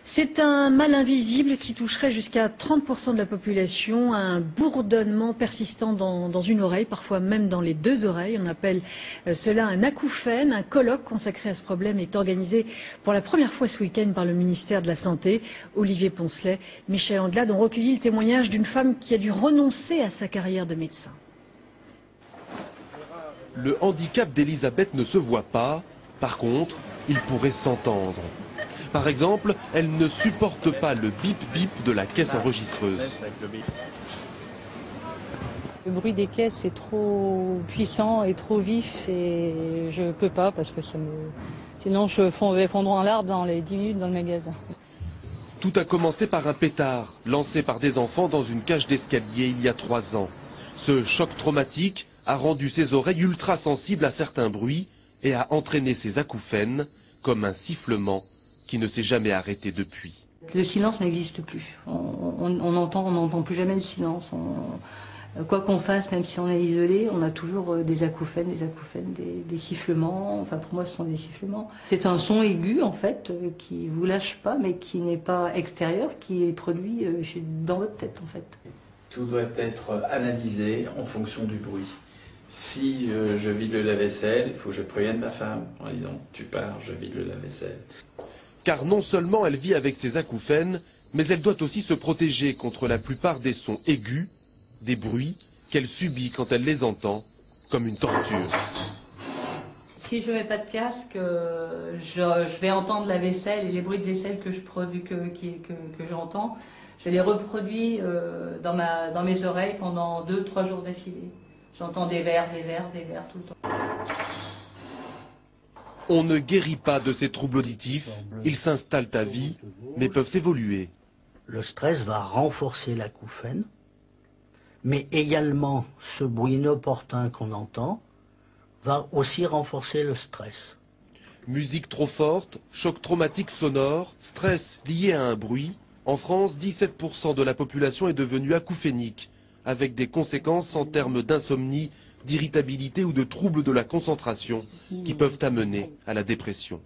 C'est un mal invisible qui toucherait jusqu'à 30% de la population, un bourdonnement persistant dans une oreille, parfois même dans les deux oreilles. On appelle cela un acouphène. Un colloque consacré à ce problème est organisé pour la première fois ce week-end par le ministère de la Santé. Olivier Poncelet, Michel Andelade ont recueilli le témoignage d'une femme qui a dû renoncer à sa carrière de médecin. Le handicap d'Elisabeth ne se voit pas, par contre, il pourrait s'entendre. Par exemple, elle ne supporte pas le bip-bip de la caisse enregistreuse. Le bruit des caisses est trop puissant et trop vif et je peux pas parce que sinon je vais fondre en larmes dans les 10 minutes dans le magasin. Tout a commencé par un pétard, lancé par des enfants dans une cage d'escalier il y a 3 ans. Ce choc traumatique a rendu ses oreilles ultra sensibles à certains bruits et a entraîné ses acouphènes comme un sifflement qui ne s'est jamais arrêté depuis. Le silence n'existe plus. On n'entend plus jamais le silence. Quoi qu'on fasse, même si on est isolé, on a toujours des acouphènes, des sifflements. Enfin, pour moi, ce sont des sifflements. C'est un son aigu, en fait, qui vous lâche pas, mais qui n'est pas extérieur, qui est produit dans votre tête, en fait. Tout doit être analysé en fonction du bruit. Si je vide le lave-vaisselle, il faut que je prévienne ma femme en disant « tu pars, je vide le lave-vaisselle ». Car non seulement elle vit avec ses acouphènes, mais elle doit aussi se protéger contre la plupart des sons aigus, des bruits qu'elle subit quand elle les entend, comme une torture. Si je ne mets pas de casque, je vais entendre la vaisselle et les bruits de vaisselle que je produis, que j'entends. Je les reproduis dans mes oreilles pendant 2-3 jours d'affilée. J'entends des vers tout le temps. On ne guérit pas de ces troubles auditifs, ils s'installent à vie, mais peuvent évoluer. Le stress va renforcer l'acouphène, mais également ce bruit inopportun qu'on entend va aussi renforcer le stress. Musique trop forte, choc traumatique sonore, stress lié à un bruit. En France, 17% de la population est devenue acouphénique, avec des conséquences en termes d'insomnie, d'irritabilité ou de troubles de la concentration qui peuvent amener à la dépression.